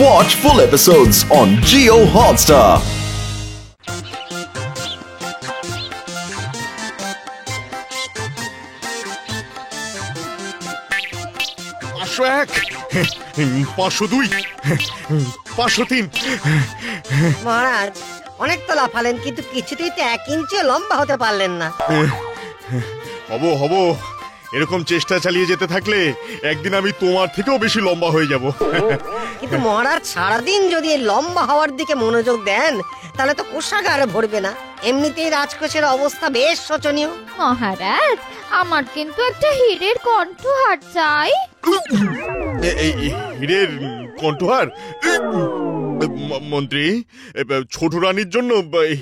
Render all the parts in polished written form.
Watch full episodes on Jio Hotstar. এক 502 503 মহারাজ অনেক তো লাফালেন কিন্তু কিছুতেই তো 1 ইঞ্চি লম্বা হতে পারলেন না। হব এরকম চেষ্টা চালিয়ে যেতে থাকলে একদিন আমি তোমার থেকেও বেশি লম্বা হয়ে যাব। কিন্তু মহারাজ সারাদিন যদি এই লম্বা হওয়ার দিকে মনোযোগ দেন তাহলে তো কোষাগার ভরবে না। এমনিতেই রাজকোষের অবস্থা বেশ শোচনীয়। মহারাজ আমার কিন্তু একটা হীরের কণ্ঠহার চাই। এই হীরের কণ্ঠহার? মন্ত্রী, ছোট রানীর জন্য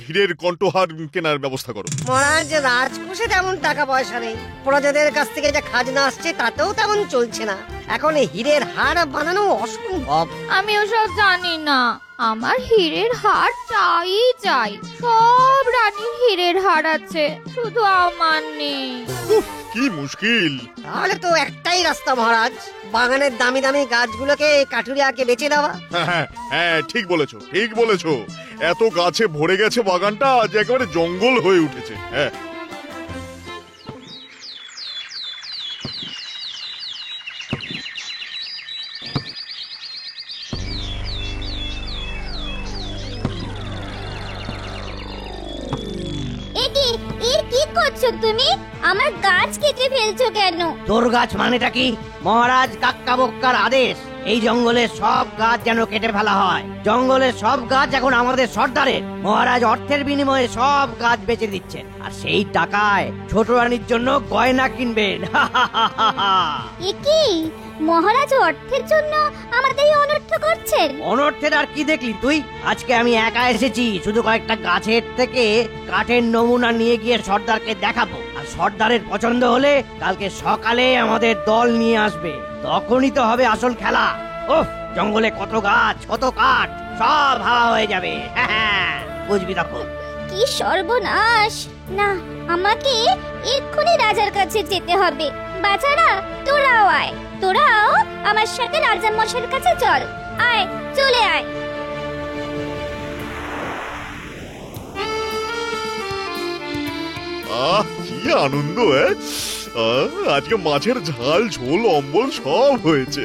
হীরের কণ্ঠহার কেনার ব্যবস্থা করো। মহারাজ রাজকোষে তেমন টাকা পয়সা নেই, প্রজাদের কাছ থেকে যে খাজনা আসছে তাতেও তেমন চলছে না। এখন হীরের হার বানানো অসম্ভব। আমি ওসব জানি না, আমার হীরের হার চাই। সব রানীর হীরের হার আছে, শুধু আমার নেই। কি মুশকিল। তাহলে তো একটাই রাস্তা মহারাজ, বাগানের দামি দামি গাছগুলোকে কাঠুরিয়াকে বেচে দেওয়া। হ্যাঁ ঠিক বলেছো। এত গাছে ভরে গেছে বাগানটা, আজ একেবারে জঙ্গল হয়ে উঠেছে। হ্যাঁ কি করছো তুমি? আমার গাছ কেটে ফেলছো কেন? তোর গাছ মানেটা কি? মহারাজ কাক্কা বক্কার আদেশ এই জঙ্গলের সব গাছ যেন কেটে ফেলা হয়। জঙ্গলের সব গাছ এখন আমাদের সর্দারের। মহারাজ অর্থের বিনিময়ে সব গাছ বেচে দিচ্ছেন, আর সেই টাকায় ছোট রানীর জন্য গয়না কিনবেন। কি মহারাজ অর্থের জন্য আমাদের অনর্থ করছেন? অনর্থের আর কি দেখলি তুই? আজকে আমি একা এসেছি, শুধু কয়েকটা গাছের থেকে কাঠের নমুনা নিয়ে গিয়ে সর্দারকে দেখাবো, আর সর্দারের পছন্দ হলে কালকে সকালে আমাদের দল নিয়ে আসবে, তখনই তো হবে আসল খেলা। ওহ, জঙ্গলে কত গাছ কত কাঠ, সব হাওয়া হয়ে যাবে। বুঝবি তখন। কি সর্বনাশ! না, আমাকে এক্ষুনি রাজার কাছে যেতে হবে। বাচ্চারা তোরাও আমার সাথে রাজা মশাইয়ের কাছে চল। চলে আয়। কি আনন্দ! আজকে মাছের ঝাল ঝোল অম্বল সব হয়েছে।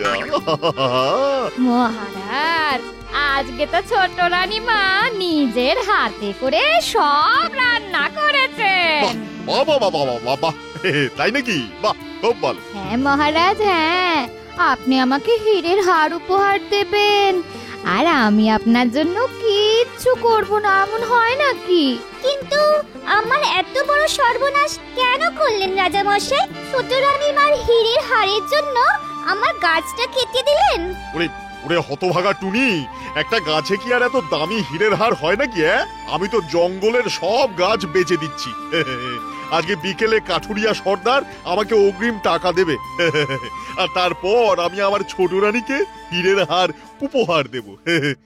মহারাজ আজকে তো ছোট রানীমা নিজের হাতে করে সব রান্না করেছেন। বাবা, তাই নাকি? বাহ, খুব ভালো। হ্যাঁ মহারাজ, হ্যাঁ, আপনি আমাকে হীরের হার উপহার দেবেন আর আমি আপনার জন্য কিচ্ছু করব না, এমন হয় নাকি? কিন্তু আমার এত বড় সর্বনাশ কেন করলেন রাজা মশাই? ছোট রানীমার হীরের হারের জন্য আমার গাছটা কেটে দিলেন। ওরে হতভাগা টুনি, একটা গাছে কি আর এত দামি হীরের হার হয় নাকি? আমি তো জঙ্গলের সব গাছ বেচে দিচ্ছি। আজকে বিকেলে কাঠুরিয়া সর্দার আমাকে অগ্রিম টাকা দেবে, আর তারপর আমি আমার ছোট রানীকে হীরের হার উপহার দেব।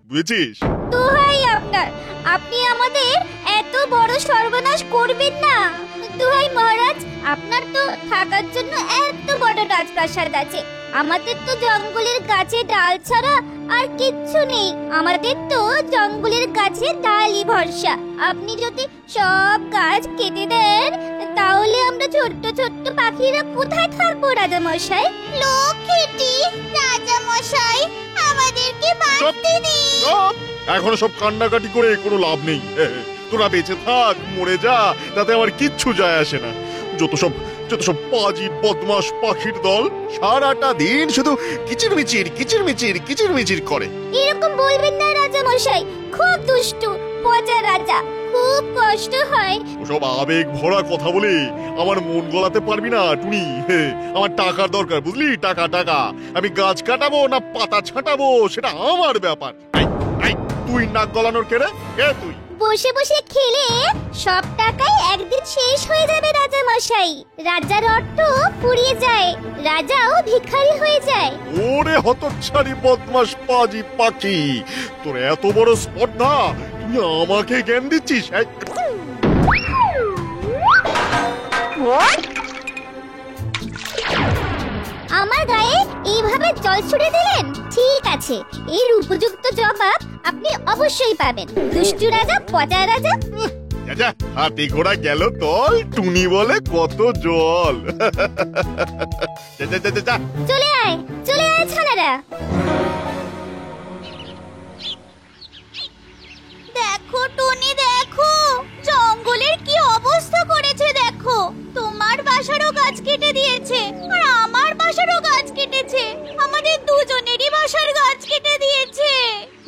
বুঝেছিস? দোহাই আপনার, আপনি আমাদের এত বড় সর্বনাশ করবেন না। দোহাই মহারাজ, আপনার তো থাকার জন্য এত বড় রাজপ্রাসাদ আছে, আমাদের তো জঙ্গলের গাছে ডাল ছাড়া আর কিচ্ছু নেই। আমাদের তো জঙ্গলের গাছে ডালই ভরসা। আপনি যদি সব গাছ কেটে দেন তাহলে আমরা ছোট্ট ছোট্ট পাখিরা কোথায় থাকবো রাজা মশাই? লক্ষ্মীটি, রাজা মশাই আমাদেরকে বাঁচতে দিন। এখন সব কান্নাকাটি করে কোনো লাভ নেই। তোরা বেঁচে থাক, মরে যা, তাতে আমার কিচ্ছু যায় আসে না। যত সব পাজি বদমাশ পাখির দল সারাটা দিন শুধু কিচিরমিচির করে। এরকম বলবেন না রাজা মশাই, খুব দুষ্টু পচা রাজা, খুব কষ্ট হয়। ওসব আবেগ ভরা কথা বলে আমার মন গলাতে পারবি না টুনি। আমার টাকার দরকার, বুঝলি? টাকা। আমি গাছ কাটাবো না পাতা ছাটাবো সেটা আমার ব্যাপার। তুই নাক গলানোর কে রে? তুই বসে বসে খেলে সব টাকাই একদিন শেষ হয়ে যাবে রাজা মশাই। রাজার অর্থ ফুরিয়ে যায়, রাজাও ভিখারি হয়ে যায়। ওরে হতচ্ছাড়ি বদমাশ পাজি পাখি, তোর এত বড় স্পর্ধা, তুই আমাকে জ্ঞান দিচ্ছিস? আমার গায়ে এইভাবে জল ছুড়ে দিলেন? ঠিক আছে, আছে, এর উপযুক্ত জবাব আপনি অবশ্যই পাবেন। দুষ্টু রাজা, পচা রাজা। যা হাতি ঘোড়া গেল তল, টুনি বলে কত জল। যা যা যা যা। চলে আয় ছানারা। দেখো টুনি, দেখো জঙ্গলের কি অবস্থা করেছে। দেখো, তোমার বাসারও গাছ কেটে দিয়েছে, আর আমার বাসারও গাছ কেটেছে, আমাদের দুজনেরই বাসার গাছ কেটে দিয়েছে।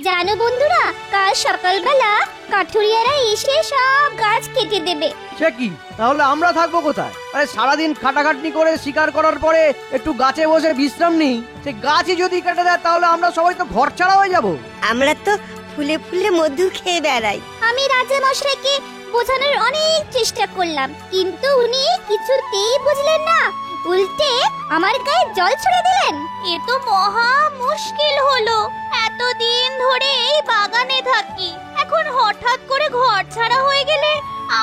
জানো বন্ধুরা, কাল সকালবেলা কাঠুরিয়ারা এসে সব গাছ কেটে দেবে। সে কি, তাহলে আমরা থাকবো কোথায়? আরে সারাদিন খাটাখাটনি করে শিকার করার পরে একটু গাছে বসে বিশ্রাম নিই, সে গাছই যদি কেটে দেয় তাহলে আমরা সবাই তো ঘর ছাড়া হয়ে যাব। আমরা তো ফুলে ফুলে মধু খেয়ে বেড়াই। আমি রাজা মশাইকে বোঝানোর অনেক চেষ্টা করলাম, কিন্তু উনি কিছুতেই বুঝলেন না, উল্টে আমার গায়ে জল ছুড়ে দিলেন। এ তো মহা মুশকিল হলো। এতদিন ধরে এই বাগানে থাকি, এখন হঠাৎ করে ঘর ছাড়া হয়ে গেলে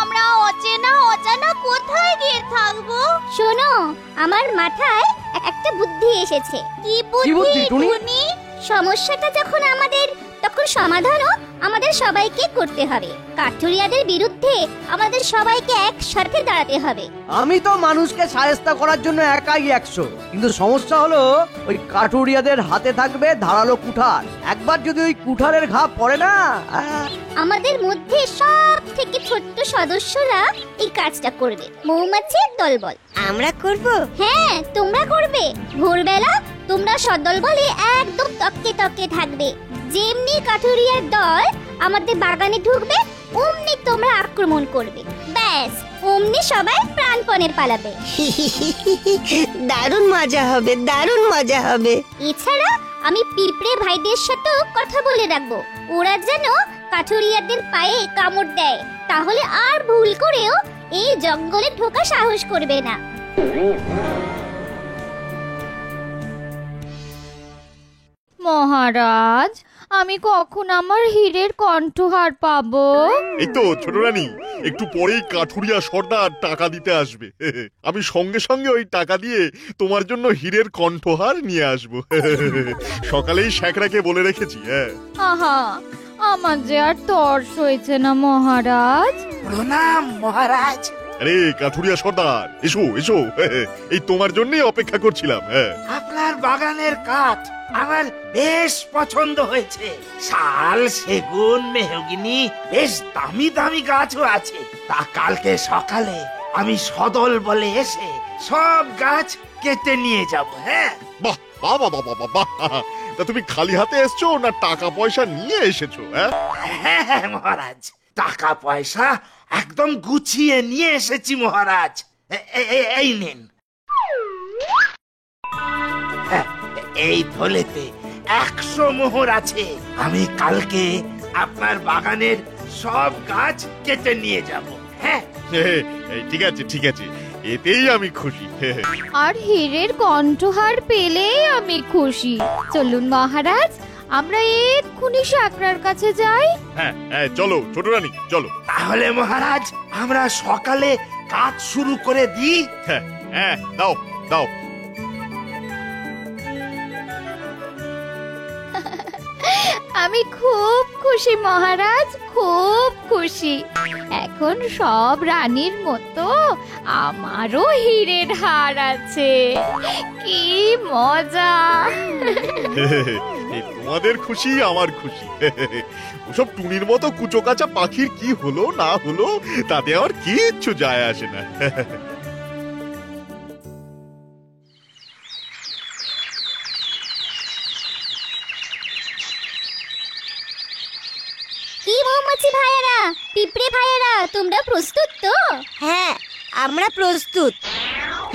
আমরা অজানা কোথায় গিয়ে থাকবো? শোনো, আমার মাথায় একটা বুদ্ধি এসেছে। কি বুদ্ধি টুনি? সমস্যাটা যখন আমাদের, তখন সমাধানও আমাদের সবাইকে করতে হবে। কাঠুরিয়াদের বিরুদ্ধে আমাদের সবাইকে একসাথে দাঁড়াতে হবে। আমি তো মানুষকে শায়েস্তা করার জন্য একাই 100, কিন্তু সমস্যা হলো ওই কাঠুরিয়াদের হাতে থাকবে ধারালো কুঠার। একবার যদি ওই কুঠারের ঘা পড়ে না, আমাদের মধ্যে সব থেকে ছোট্ট সদস্যরা এই কাজটা করবে। মৌমাছির দলবল। আমরা করব? হ্যাঁ, তোমরা করবে। ভোরবেলা তোমরা সদল বলে একদম তককে থাকবে। যেমনি কাঠুরিয়ার দল আমাদের বাগানে ঢুকবে, অমনি তোমরা আক্রমণ করবে। ব্যাস, অমনি সবাই প্রাণপণে পালাবে। দারুণ মজা হবে, দারুণ মজা হবে। এছাড়া আমি পিঁপড়ে ভাইদের সাথেও কথা বলে রাখবো, ওরা যেন কাঠুরিয়াদের পায়ে কামড় দেয়, তাহলে আর ভুল করেও এই জঙ্গলে ঢোকা সাহস করবে না। মহারাজ, আমি কখন আমার হীরের কণ্ঠহার পাবো? এই তো ছোট রানী, একটু পরেই কাঠুরিয়া সর্দার টাকা দিতে আসবে। আমি সঙ্গে সঙ্গে ওই টাকা দিয়ে তোমার জন্য হীরের কণ্ঠহার নিয়ে আসবো। সকালেই শ্যাকরাকে বলে রেখেছি। আহা, আমার যে আর তর্স হয়েছে না মহারাজ। প্রণাম মহারাজ। আরে কাঠুরিয়া সর্দার, এসো এসো, এই তোমার জন্যই অপেক্ষা করছিলাম। আপনার বাগানের কাঠ আমার বেশ পছন্দ হয়েছে। শাল, সেগুন, মেহগিনি, বেশ দামি দামি গাছও আছে। তা কালকে সকালে আমি সদল বলে এসে সব গাছ কেটে নিয়ে যাব। হ্যাঁ, বাহ বাহ বাহ বাহ বাহ বাহ। তা তুমি খালি হাতে এসছো না টাকা পয়সা নিয়ে এসেছো? হ্যাঁ হ্যাঁ মহারাজ, টাকা পয়সা একদম গুছিয়ে নিয়ে এসেছি মহারাজ। এই নিন। এই থলেতে 100 মোহর আছে। আমি কালকে আপনার বাগানের সব গাছ কেটে নিয়ে যাব। হ্যাঁ, ঠিক আছে ঠিক আছে, এতেই আমি খুশি। আর হীরের কণ্ঠহার পেলেই আমি খুশি। চলুন মহারাজ, আমরা এক্ষুনি শাকরার কাছে যাই। হ্যাঁ হ্যাঁ, চলো ছোট রানী, চলো। তাহলে মহারাজ আমরা সকালে কাজ শুরু করে দিই। হ্যাঁ হ্যাঁ, দাও দাও। আমি খুব খুশি মহারাজ, খুব খুশি। এখন সব রানীর মতো আমারও হীরের হার আছে। কি মজা! তোমাদের খুশি আমার খুশি। ওসব টুনির মতো কুচোকাচা পাখির কি হলো না হলো তাতে আমার কিচ্ছু যায় আসে না। কি মৌমাছি ভাইয়েরা, পিঁপড়ে ভাইয়েরা, তোমরা প্রস্তুত তো? হ্যাঁ, আমরা প্রস্তুত।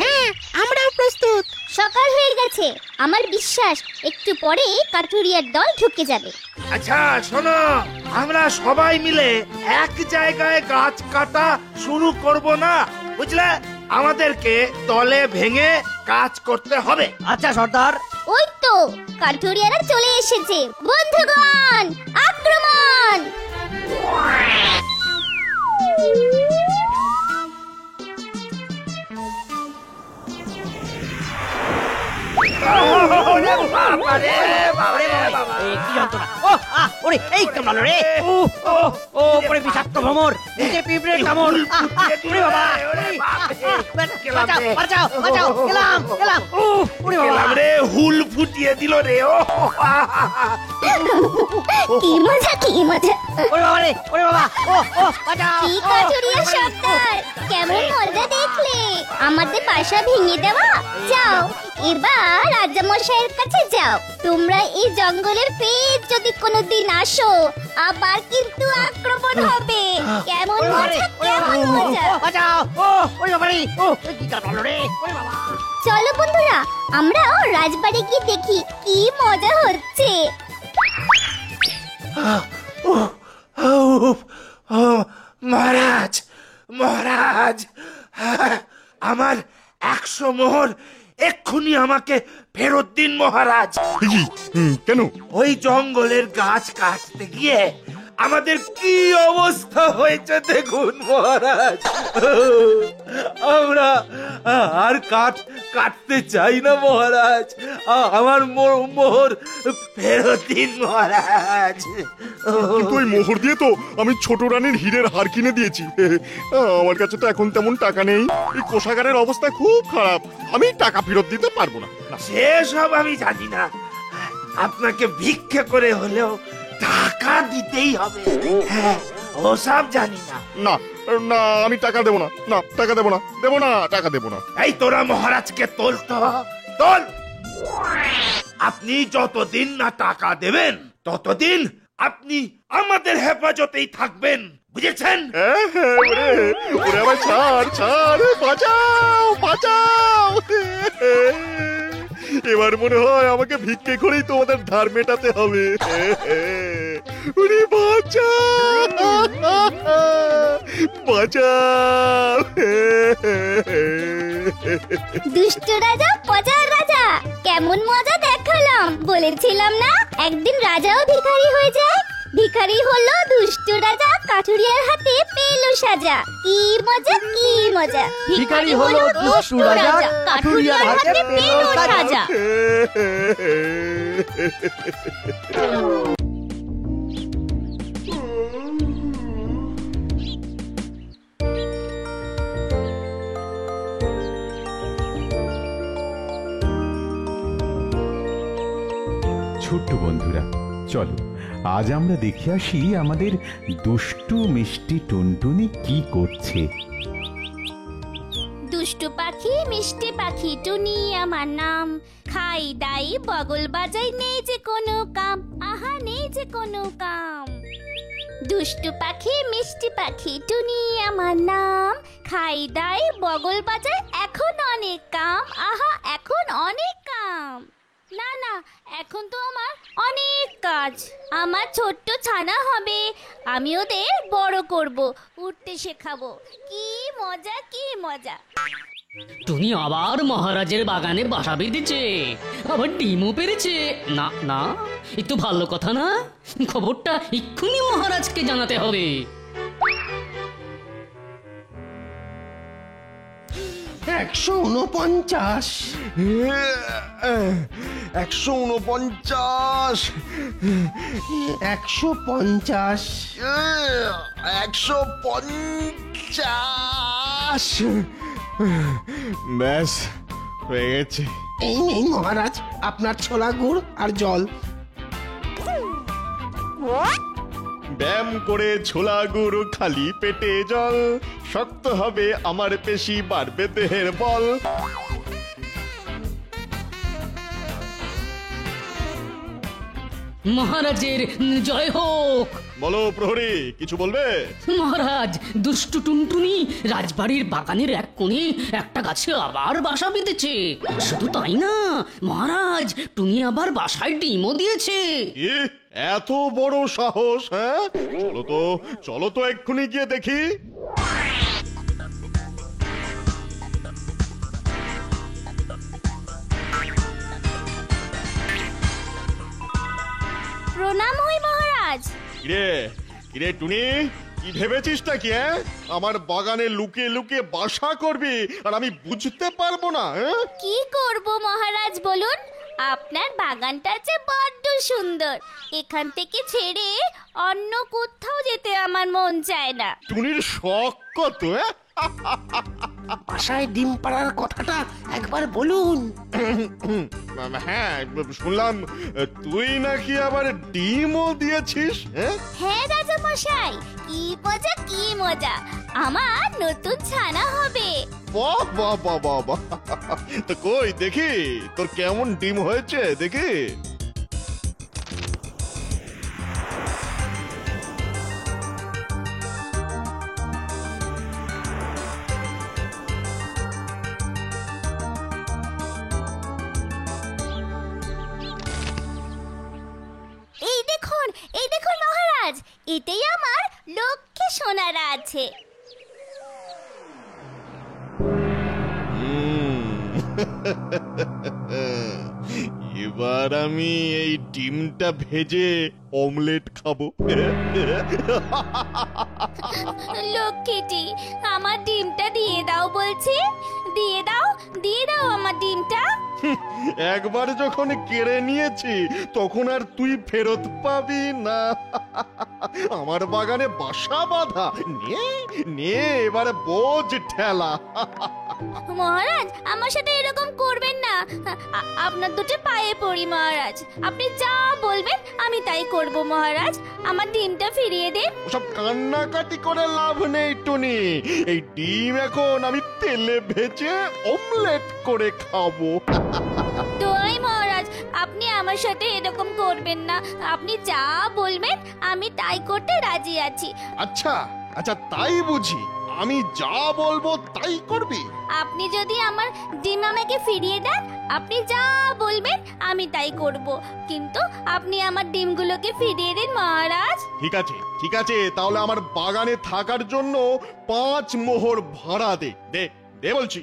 হ্যাঁ, আমরাও প্রস্তুত। সকাল হয়ে গেছে, আমার বিশ্বাস একটু পরে কাঠুরিয়ার দল ঢুকে যাবে। আচ্ছা শোনো, আমরা সবাই মিলে এক জায়গায় গাছ কাটা শুরু করব না, বুঝলে? আমাদেরকে দলে ভেঙে কাজ করতে হবে। আচ্ছা সর্দার। ওই তো কাঠুরিয়ারা চলে এসেছে। বন্ধুগণ, আক্রমণ! বাবারে, বাবারে, বাবা। যন্ত্রণা! ওরে এই কামড়ালো রে! ওরে বিষাক্ত ভ্রমর! নিচে পিঁপড়ের কামড়! ওরে বাবা! বাঁচাও! গেলাম! ওরে বাবা! রে হুল ফুটিয়ে দিল রে। ও কি মজা কি মজা! ওরে বাবা রে! ওরে বাবা! বাঁচাও! কি কাঠুরিয়া সর্দার, কেমন মজা দেখলে! আমাদের বাসা ভেঙে দেওয়া? যাও এবার রাজামশাইয়ের কাছে যাও। তোমরা এই জঙ্গলের ফের যদি কোনোদিন আসো আবার কিন্তু আক্রমণ হবে। কেমন মজা কেমন মজা! বাঁচাও! ওরে বাবা রে! কি কামড়ালো রে! ওরে বাবা! চলো বন্ধুরা, আমরাও রাজবাড়ি গিয়ে দেখি কি মজা হচ্ছে। মহারাজ, মহারাজ, আমার 100 মোহর এক্ষুনি আমাকে ফেরত দিন মহারাজ। কি? কেন? ওই জঙ্গলের গাছ কাটতে গিয়ে আমাদের কি অবস্থা হয়েছে দেখুন মহারাজ। আমরা আর কাটতে চাই না মহারাজ। আমার মোহর ফেরত দিন মহারাজ। কিন্তু ওই মোহর দিয়ে তো আমি ছোট রানীর হীরের হার কিনে দিয়েছি। আমার কাছে তো এখন তেমন টাকা নেই। এই কোষাগারের অবস্থা খুব খারাপ, আমি টাকা ফেরত দিতে পারবো না। সেসব আমি জানি না, আপনাকে ভিক্ষা করে হলেও টাকা দিতেই হবে। হ্যাঁ, ওসব জানি না। না না, আমি টাকা দেবো না। না, টাকা দেবো না, টাকা দেবো না। এই তোরা মহারাজকে তোল তো, তোল। আপনি যতদিন না টাকা দেবেন ততদিন আপনি আমাদের হেফাজতেই থাকবেন, বুঝেছেন? ওরে আমার ছাড়, বাঁচাও! এবার মনে হয় আমাকে ভিক্ষে করেই তোমাদের ধার মেটাতে হবে। বাঁচাও! দুষ্ট রাজা পচার রাজা, কেমন মজা দেখালাম! বলেছিলাম না একদিন রাজাও ভিখারি হয়ে যায়। ভিখারি হলো দুষ্ট রাজা, কাঠুরিয়ার হাতে পেল সাজা। কি মজা কি মজা! ভিখারি হলো দুষ্ট রাজা, কাঠুরিয়ার হাতে পেল সাজা। ছোট্ট বন্ধুরা, চলো আজ আমরা দেখে আসি আমাদের দুষ্টু মিষ্টি টুনটুনি কি করছে। দুষ্টু পাখি মিষ্টি পাখি টুনি আমার নাম, খাই দাই বগল বাজাই, নেই যে কোনো কাম, আহা নেই যে কোনো কাম। দুষ্টু পাখি মিষ্টি পাখি টুনি আমার নাম, খাই দাই বগল বাজাই, এখন অনেক কাম, আহা এখন অনেক কাম। না না, এখন তো আমার অনেক কাজ। আমার ছোট্ট ছানা হবে, আমি ওদের বড় করব, উঠতে শেখাবো। কি মজা কি মজা! তুমি আবার মহারাজের বাগানে বাসা বেঁধেছে, আবার ডিমও পেরেছে। না না, একটু ভালো কথা না? খবরটা এক্ষুনি মহারাজকে জানাতে হবে। 149 149 150 150 ব্যাস হয়ে গেছে। এই নেই মহারাজ আপনার ছোলা গুড় আর জল। ব্যায়াম করে ছোলা গুড়, খালি পেটে জল, শক্ত হবে আমার পেশি, বাড়বে দেহের বল। মহারাজের জয় হোক। বলো প্রহরী, কিছু বলবে? মহারাজ, দুষ্টু টুনটুনি রাজবাড়ির বাগানের এক কোণে একটা গাছে আবার বাসা বেঁধেছে। শুধু তাই না মহারাজ, টুনি আবার বাসায় ডিমও দিয়েছে। এত বড় সাহস! হ্যাঁ, চলো তো এক্ষুনি গিয়ে দেখি। প্রণাম হই মহারাজ। কিরে টুনি, কি ভেবেছিসটা কি? আমার বাগানে লুকিয়ে লুকিয়ে বাসা করবি আর আমি বুঝতে পারবো না? কি করব মহারাজ বলুন? আপনার বাগানটা যে বড্ড সুন্দর, এখান থেকে ছেড়ে অন্য কোথাও যেতে আমার মন চায় না। টুনির শখ কত? বাসায় ডিম পাড়ার কথাটা একবার বলুন। হ্যাঁ, শুনলাম তুই নাকি আবার ডিমও দিয়েছিস। হ্যাঁ রাজা মশাই, কি মজা কি মজা, আমার নতুন ছানা হবে। বাহ বাহ বাহ বাহ বাহ। তো কই দেখি তোর কেমন ডিম হয়েছে দেখি। এই দেখুন মহারাজ, এতেই আমার লক্ষ্মী সোনারা আছে। এবার আমি এই ডিমটা ভেজে অমলেট খাবো। লক্ষ্মীটি, আমার ডিমটা দিয়ে দাও বলছি, দিয়ে দাও আমার ডিমটা। একবার যখন কেড়ে নিয়েছি তখন আর তুই ফেরত পাবি না। আমার বাগানে বাসা বাঁধা, নে নে এবারে বোঝ ঠেলা। মহারাজ, আমার সাথে এরকম করবেন না, আপনার দুটো পায়ে পড়ি মহারাজ, আপনি যা বলবেন আমি তাই করব মহারাজ, আমার ডিমটা ফিরিয়ে দিন। ওসব কান্নাকাটি করে লাভ নেই টুনি, এই ডিম এখন আমি তেলে ভেজে অমলেট করে খাবো। দোয়াই মহারাজ, আপনি আমার সাথে এরকম করবেন না, আপনি যা বলবেন আমি তাই করতে রাজি আছি। আচ্ছা আচ্ছা, তাই বুঝি, আমি যা বলবো তাই করবি? আপনি যদি আমার ডিম আমাকে ফিরিয়ে দেন, আপনি যা বলবেন আমি তাই করব, কিন্তু আপনি আমার ডিমগুলোকে ফিরিয়ে দিন মহারাজ। ঠিক আছে ঠিক আছে, তাহলে আমার বাগানে থাকার জন্য 5 মোহর ভাড়া দে দে দে বলছি।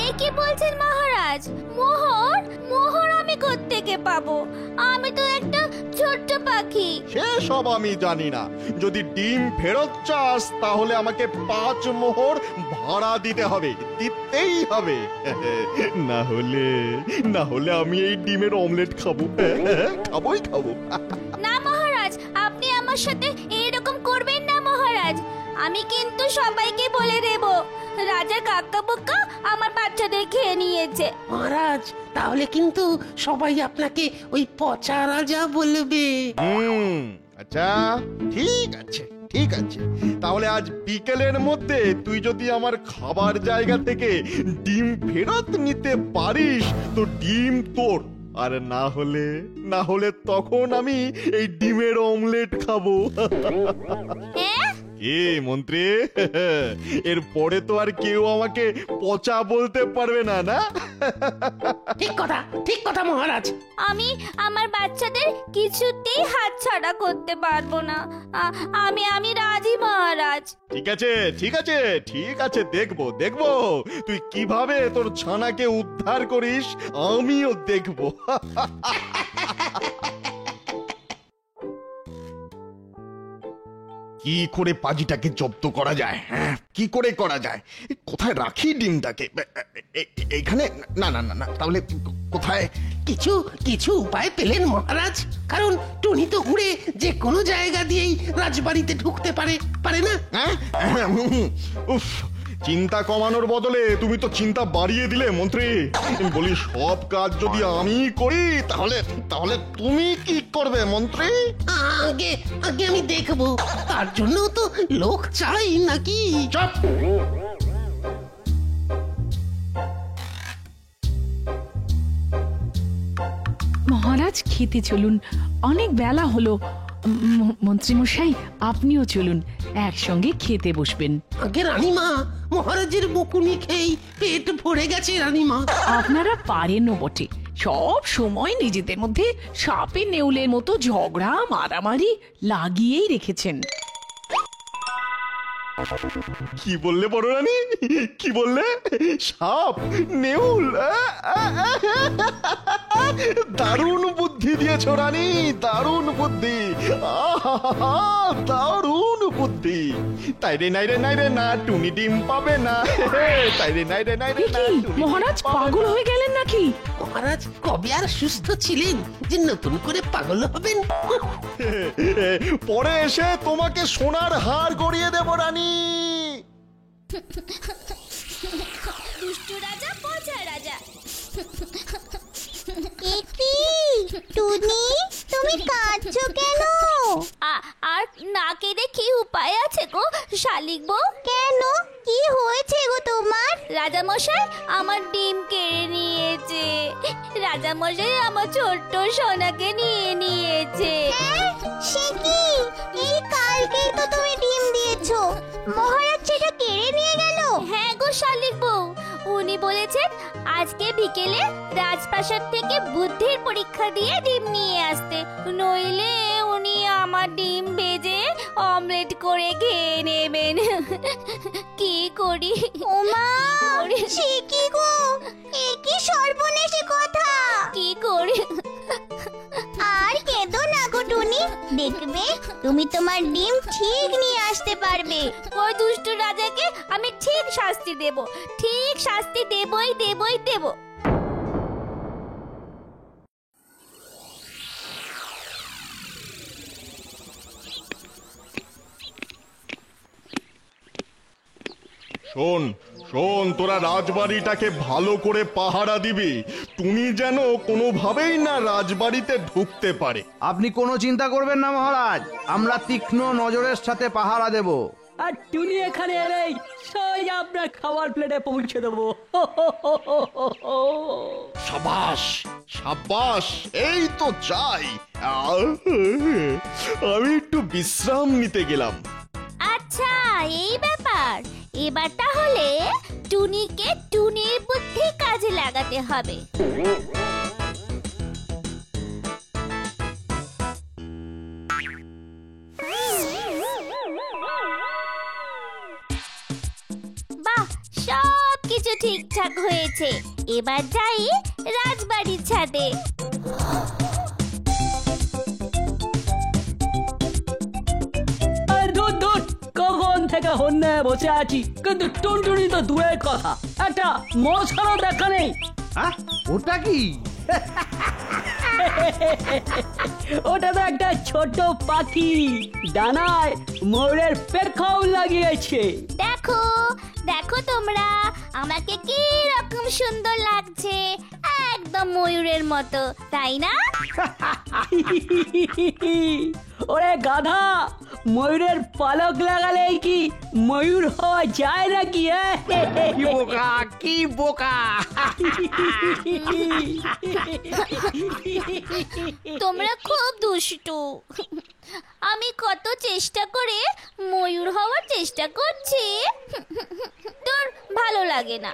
এ কি বলছেন মহারাজ? মোহর? মোহর আমি কোত্থেকে পাবো? আমি তো একটা ছোট্ট পাখি। সেসব আমি জানি না, যদি ডিম ফেরত চাস তাহলে আমাকে 5 মোহর ভাড়া দিতে হবে, দিতেই হবে। না হলে আমি এই ডিমের অমলেট খাবো, খাবো। না মহারাজ, আপনি আমার সাথে এরকম করবেন না মহারাজ, আমি কিন্তু সবাইকে বলে দেব রাজা কাকা বোকা আমার বাচ্চাদের খেয়ে নিয়েছে। মহারাজ, তাহলে কিন্তু সবাই আপনাকে ওই পচা রাজা বলবে। আচ্ছা ঠিক আছে, তাহলে আজ বিকেলের মধ্যে তুই যদি আমার খাবার জায়গা থেকে ডিম ফেরত নিতে পারিস তো ডিম তোর, আর না হলে তখন আমি এই ডিমের অমলেট খাবো। এ মন্ত্রী, এর পরে তো আর কেউ আমাকে পচা বলতে পারবে না, না? ঠিক কথা মহারাজ। আমি আমার বাচ্চাদের কিছুতেই হাতছাড়া করতে পারবো না, আমি রাজি মহারাজ। ঠিক আছে, দেখবো তুই কিভাবে তোর ছানাকে উদ্ধার করিস, আমিও দেখবো। কি করে পাজিটাকে জব্দ করা যায়? হ্যাঁ, কি করে করা যায়? কোথায় রাখি ডিমটাকে? এখানে? না, তাহলে কোথায়? কিছু উপায় পেলেন মহারাজ? কারণ টুনি তো উড়ে যে কোনো জায়গা দিয়েই রাজবাড়িতে ঢুকতে পারে না। উফ, চিন্তা কমানোর বদলে তুমি তো চিন্তা বাড়িয়ে দিলে মন্ত্রী। বলি, সব কাজ যদি আমি করি তাহলে তুমি কি করবে মন্ত্রী? আগে আমি দেখবো, তার জন্য তো লোক চাই নাকি? চুপ! মহারাজ, খেতে চলুন, অনেক বেলা হলো। মন্ত্রী মশাই, আপনিও চলুন, একসঙ্গে খেতে বসবেন। আগে রানীমা, মহারাজের বকুনি খেয়ে পেট ভরে গেছে রানীমা। আপনারা পারেনও বটে, সব সময় নিজেদের মধ্যে সাপে নেউলের মতো ঝগড়া মারামারি লাগিয়েই রেখেছেন। কি বললে বড় রানী? কি বললে? সাপ নেউল? দারুণ বুদ্ধি দিয়েছ রানী, দারুণ বুদ্ধি, দারুণ বুদ্ধি। তাই রে নাই রে না, টুনি ডিম পাবে না। তাই রে নাই রে না, মহারাজ পাগল হয়ে গেলেন নাকি? মহারাজ কবে আর সুস্থ ছিলেন যে নতুন করে পাগল হবেন? পরে এসে তোমাকে সোনার হার গড়িয়ে দেব রানী। দুষ্টু রাজা পচা রাজা। একি টুনি, তুমি কাঁদছো কেন? আর না কেঁদে কি উপায় আছে গো শালিক বউ? কেন, কি হয়েছে গো তোমার? রাজা মশাই আমার ডিম কেড়ে নিয়েছে। রাজা মশাই আমার ছোট্ট সোনাকে নিয়ে নিয়েছে। সে কি, এই কালকেই তো তুমি ডিম দিয়েছো, মহারাজ সেটা কেড়ে নিয়ে গেল? হ্যাঁ গো শালিক বউ, উনি বলেছেন আজকে বিকেলে রাজপ্রাসাদ থেকে বুদ্ধির পরীক্ষা দিয়ে ডিম নিয়ে আসতে, নইলে উনি আমার ডিম ভেজে অমলেট করে খেয়ে নেবেন। কি করি? ওমা, সে কি গো, এ কি সর্বনেশে কথা! কি করি? আর কেঁদো না গো টুনি, দেখবে তুমি তোমার ডিম ঠিক নিয়ে আসতে পারবে। ওই দুষ্ট রাজাকে আমি ঠিক শাস্তি দেব, ঠিক শাস্তি দেবই দেবই দেব। শোন শোন, তোরা রাজবাড়িটাকে ভালো করে পাহারা দিবি, টুনি যেন কোনোভাবেই না রাজবাড়িতে ঢুকতে পারে। আপনি কোনো চিন্তা করবেন না মহারাজ, আমরা তীক্ষ্ণ নজরের সাথে পাহারা দেব। আর টুনি এখানে এলেই সবাই আপনার খাবার প্লেটে পৌঁছে দেবো। সাবাস সাবাস, এই তো চাই। আমি একটু বিশ্রাম নিতে গেলাম। আচ্ছা, এই ব্যাপার। এবার তাহলে টুনিকে টুনির বুদ্ধি কাজে লাগাতে হবে। বাহ, সব কিছু ঠিকঠাক হয়েছে। এবার যাই রাজবাড়ির ছাদে। কখন থেকে হন্যে বসে আছি, কিন্তু টুনটুনি তো দূরের কথা, একটা মশারও দেখা নেই। ওটা কি? ওটা তো একটা ছোট পাখি, ডানায় ময়ূরের পেখম লাগিয়েছে। দেখো দেখো তোমরা, আমাকে কি রকম সুন্দর লাগছে, একদম ময়ূরের মতো, তাই না? ওরে গাধা, ময়ূরের পালক লাগালেই কি ময়ূর হওয়া যায় নাকি? কি বোকা, কি বোকা! তোমরা খুব দুষ্টু। আমি কত চেষ্টা করে ময়ূর হওয়ার চেষ্টা করছি, তোর ভালো লাগে না।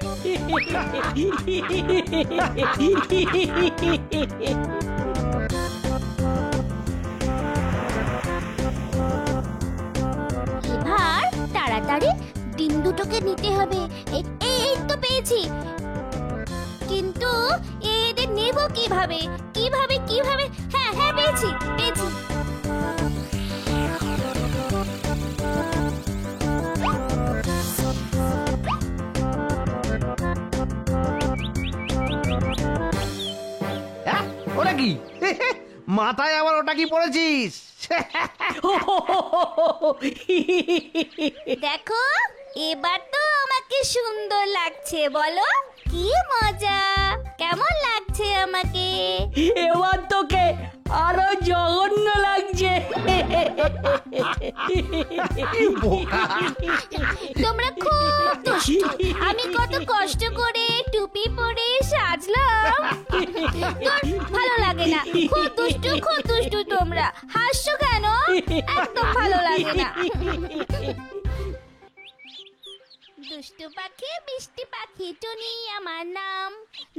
এবার তাড়াতাড়ি ডিম দুটোকে নিতে হবে। এই তো পেয়েছি, কিন্তু এদের নেব কিভাবে কিভাবে কিভাবে? হ্যাঁ হ্যাঁ, পেয়েছি পেয়েছি। ওটা কি? মাথায় আবার ওটা কি পড়েছিস? দেখো, এবার তো আমাকে সুন্দর লাগছে, বলো কি মজা, কেমন লাগছে আমাকে? এবার তোকে আরো জঘন্য লাগছে। তোমরা খুব দুষ্টু। আমি কত কষ্ট করে টুপি পরে সাজলাম, তোর ভালো লাগে না। খুব দুষ্টু তোমরা। হাসছো কেন? একদম ভালো লাগে না। দুষ্টু পাখি মিষ্টি পাখি টুনি আমার নাম,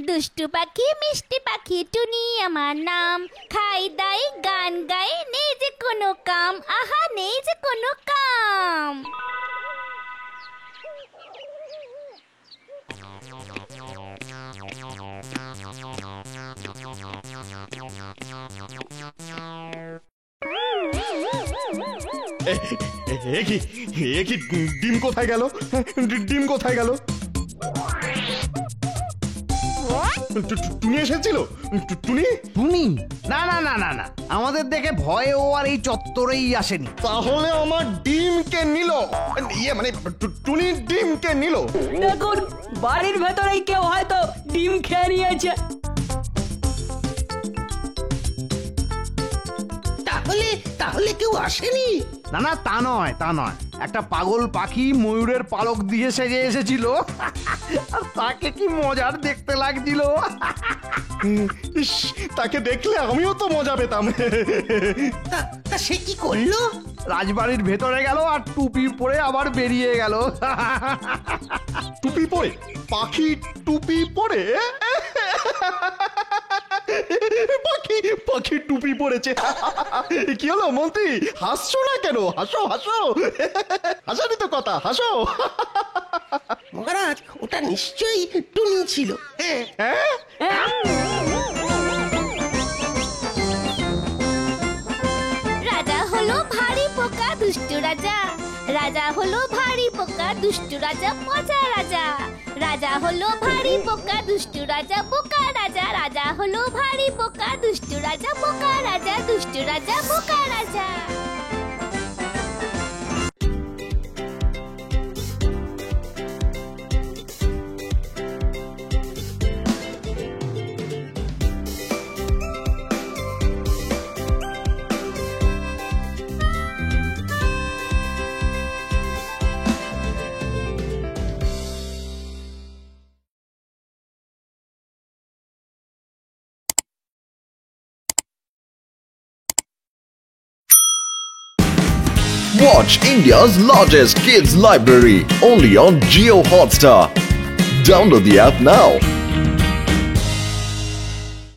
দুষ্টু পাখি মিষ্টি পাখি টুনি আমার নাম। খাই দাই গান গাই, নেই যে কোনো কাম, আহা নেই যে কোনো কাম। ডিম কোথায় গেল? ডিম কোথায় গেল? টুনি এসেছিল? টুনি? টুনি? না না না না না, আমাদের দেখে ভয়ে ও আর এই চত্বরেই আসেনি। তাহলে আমার ডিম কে নিল? ইয়ে মানে টুনির ডিম কে নিল? দেখুন, বাড়ির ভেতরেই কেউ হয়তো ডিম খেয়ে নিয়েছে। তাহলে কেউ আসেনি? না না, তা নয় তা নয়, একটা পাগল পাখি ময়ূরের পালক দিয়ে সেজে এসেছিল। আর তাকে কি মজার দেখতে লাগছিল। ইস, তাকে দেখলে আমিও তো মজা পেতাম। তা সে কি করলো? রাজবাড়ির ভেতরে গেল আর টুপি পরে আবার বেরিয়ে গেল। টুপি পরে? পাখি টুপি পরে? পাখি টুপি পরেছে। কি হলো মন্ত্রী, হাসছো না কেন? হাসো হাসো, হাসারই তো কথা, হাসো। মহারাজ, ওটা নিশ্চয়ই টুনি ছিল। হ্যাঁ, রাজা হলো ভারী পোকা দুষ্টু রাজা, রাজা হলো ভারী পোকা দুষ্টু রাজা, মজা রাজা। রাজা হলো ভারী পোকা দুষ্টু রাজা, বোকা রাজা। রাজা হলো ভারী পোকা দুষ্টু রাজা, বোকা রাজা। দুষ্টু রাজা, বোকা রাজা। Watch India's largest kids library only on Jio Hotstar. Download the app now.